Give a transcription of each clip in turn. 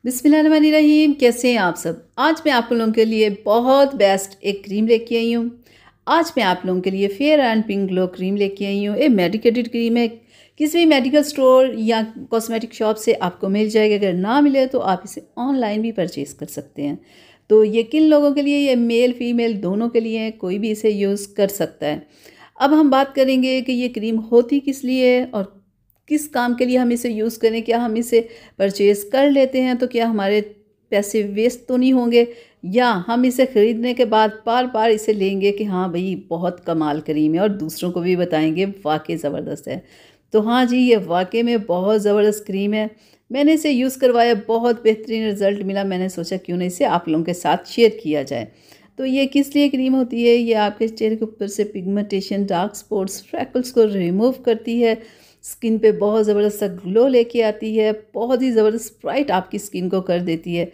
बिस्मिल्लाहिर्रहमानिर्रहीम। कैसे हैं आप सब। आज मैं आप लोगों के लिए बहुत बेस्ट एक क्रीम लेके आई हूँ। आज मैं आप लोगों के लिए fair and pink glow cream लेके आई हूँ। ये मेडिकेटेड क्रीम है, किसी भी मेडिकल स्टोर या कॉस्मेटिक शॉप से आपको मिल जाएगी। अगर ना मिले तो आप इसे ऑनलाइन भी परचेज़ कर सकते हैं। तो ये किन लोगों के लिए, ये मेल फीमेल दोनों के लिए है, कोई भी इसे यूज़ कर सकता है। अब हम बात करेंगे कि ये क्रीम होती किस लिए है और किस काम के लिए हम इसे यूज़ करें। क्या हम इसे परचेज़ कर लेते हैं तो क्या हमारे पैसे वेस्ट तो नहीं होंगे, या हम इसे ख़रीदने के बाद बार बार इसे लेंगे कि हाँ भाई बहुत कमाल क्रीम है और दूसरों को भी बताएंगे वाकई ज़बरदस्त है। तो हाँ जी, ये वाकई में बहुत ज़बरदस्त क्रीम है। मैंने इसे यूज़ करवाया, बहुत बेहतरीन रिज़ल्ट मिला। मैंने सोचा क्यों नहीं इसे आप लोगों के साथ शेयर किया जाए। तो ये किस लिए क्रीम होती है, ये आपके चेहरे के ऊपर से पिगमेंटेशन, डार्क स्पॉट्स, फ्रैकल्स को रिमूव करती है। स्किन पे बहुत ज़बरदस्त सा ग्लो लेके आती है, बहुत ही ज़बरदस्त ब्राइट आपकी स्किन को कर देती है।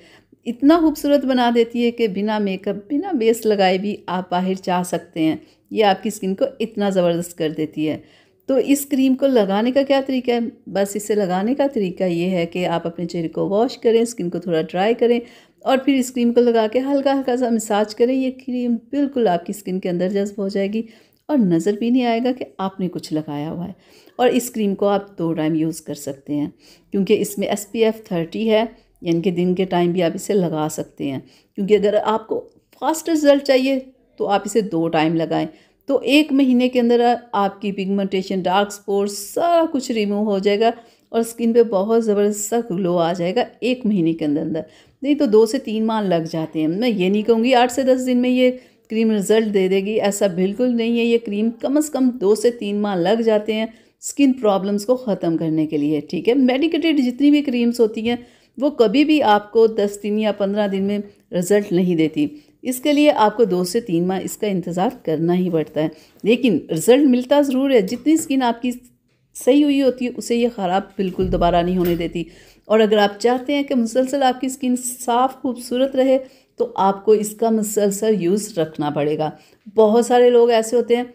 इतना खूबसूरत बना देती है कि बिना मेकअप, बिना बेस लगाए भी आप बाहर जा सकते हैं। ये आपकी स्किन को इतना ज़बरदस्त कर देती है। तो इस क्रीम को लगाने का क्या तरीका है, बस इसे लगाने का तरीका ये है कि आप अपने चेहरे को वॉश करें, स्किन को थोड़ा ड्राई करें और फिर इस क्रीम को लगा के हल्का हल्का सा मसाज करें। ये क्रीम बिल्कुल आपकी स्किन के अंदर जज्ब हो जाएगी और नज़र भी नहीं आएगा कि आपने कुछ लगाया हुआ है। और इस क्रीम को आप 2 टाइम यूज़ कर सकते हैं, क्योंकि इसमें SPF 30 है, यानी कि दिन के टाइम भी आप इसे लगा सकते हैं। क्योंकि अगर आपको फास्ट रिजल्ट चाहिए तो आप इसे 2 टाइम लगाएं, तो 1 महीने के अंदर आपकी पिगमेंटेशन, डार्क स्पॉट्स सारा कुछ रिमूव हो जाएगा और स्किन पे बहुत ज़बरदस्त सा ग्लो आ जाएगा 1 महीने के अंदर अंदर। नहीं तो 2 से 3 माह लग जाते हैं। मैं ये नहीं कहूँगी 8 से 10 दिन में ये क्रीम रिज़ल्ट दे देगी, ऐसा बिल्कुल नहीं है। ये क्रीम कम से कम 2 से 3 माह लग जाते हैं स्किन प्रॉब्लम्स को ख़त्म करने के लिए, ठीक है। मेडिकेटेड जितनी भी क्रीम्स होती हैं वो कभी भी आपको 10 दिन या 15 दिन में रिज़ल्ट नहीं देती। इसके लिए आपको 2 से 3 माह इसका इंतज़ार करना ही पड़ता है, लेकिन रिज़ल्ट मिलता ज़रूर है। जितनी स्किन आपकी सही हुई होती है उसे ये ख़राब बिल्कुल दोबारा नहीं होने देती। और अगर आप चाहते हैं कि मुसलसल आपकी स्किन साफ़ खूबसूरत रहे तो आपको इसका मुसलसल यूज़ रखना पड़ेगा। बहुत सारे लोग ऐसे होते हैं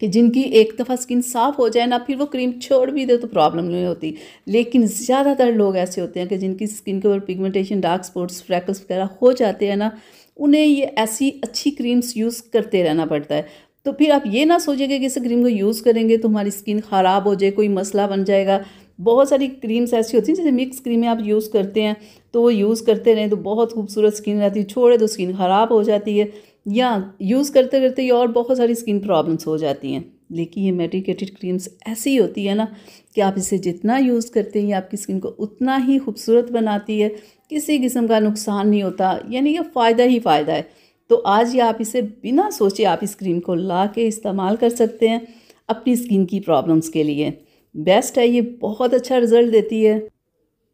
कि जिनकी एक दफ़ा स्किन साफ़ हो जाए ना, फिर वो क्रीम छोड़ भी दे तो प्रॉब्लम नहीं होती। लेकिन ज़्यादातर लोग ऐसे होते हैं कि जिनकी स्किन के ऊपर पिगमेंटेशन, डार्क स्पॉट्स, फ्रैकल्स वगैरह हो जाते हैं ना, उन्हें ये ऐसी अच्छी क्रीम्स यूज़ करते रहना पड़ता है। तो फिर आप ये ना सोचिएगा कि इस क्रीम को यूज़ करेंगे तो हमारी स्किन ख़राब हो जाए, कोई मसला बन जाएगा। बहुत सारी क्रीम्स ऐसी होती हैं, जैसे मिक्स क्रीमें आप यूज़ करते हैं तो वो यूज़ करते रहें तो बहुत खूबसूरत स्किन रहती है, छोड़े तो स्किन ख़राब हो जाती है, या यूज़ करते करते ही और बहुत सारी स्किन प्रॉब्लम्स हो जाती हैं। लेकिन ये मेडिकेटेड क्रीम्स ऐसी होती है ना कि आप इसे जितना यूज़ करते हैं आपकी स्किन को उतना ही खूबसूरत बनाती है, किसी किस्म का नुकसान नहीं होता, यानी ये फ़ायदा ही फ़ायदा है। तो आज ये आप इसे बिना सोचे आप इस क्रीम को ला के इस्तेमाल कर सकते हैं अपनी स्किन की प्रॉब्लम्स के लिए। बेस्ट है, ये बहुत अच्छा रिज़ल्ट देती है।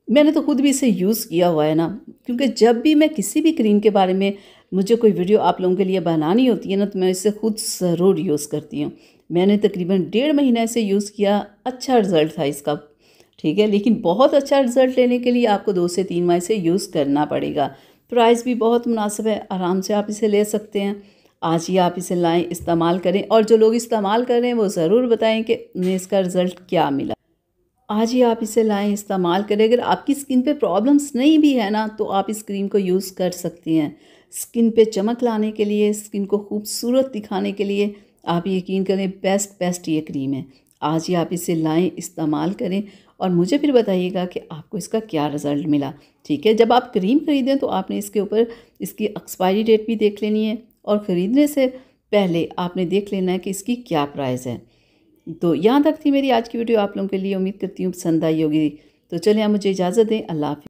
मैंने तो खुद भी इसे यूज़ किया हुआ है ना, क्योंकि जब भी मैं किसी भी क्रीम के बारे में मुझे कोई वीडियो आप लोगों के लिए बनानी होती है ना, तो मैं इसे खुद ज़रूर यूज़ करती हूँ। मैंने तकरीबन 1.5 महीने से यूज़ किया, अच्छा रिज़ल्ट था इसका, ठीक है। लेकिन बहुत अच्छा रिज़ल्ट लेने के लिए आपको 2 से 3 माह इसे यूज़ करना पड़ेगा। प्राइस भी बहुत मुनासिब है, आराम से आप इसे ले सकते हैं। आज ही आप इसे लाएँ, इस्तेमाल करें, और जो लोग इस्तेमाल कर रहे हैं वो ज़रूर बताएँ कि उन्हें इसका रिज़ल्ट क्या मिला। आज ही आप इसे लाएं, इस्तेमाल करें। अगर आपकी स्किन पे प्रॉब्लम्स नहीं भी है ना तो आप इस क्रीम को यूज़ कर सकती हैं। स्किन पे चमक लाने के लिए, स्किन को खूबसूरत दिखाने के लिए आप यकीन करें बेस्ट ये क्रीम है। आज ही आप इसे लाएं, इस्तेमाल करें और मुझे फिर बताइएगा कि आपको इसका क्या रिज़ल्ट मिला, ठीक है। जब आप क्रीम ख़रीदें तो आपने इसके ऊपर इसकी एक्सपायरी डेट भी देख लेनी है, और ख़रीदने से पहले आपने देख लेना है कि इसकी क्या प्राइस है। तो यहाँ तक थी मेरी आज की वीडियो, आप लोगों के लिए। उम्मीद करती हूँ पसंद आई होगी। तो चलिए आप मुझे इजाज़त दें। अल्लाह हाफ़िज़।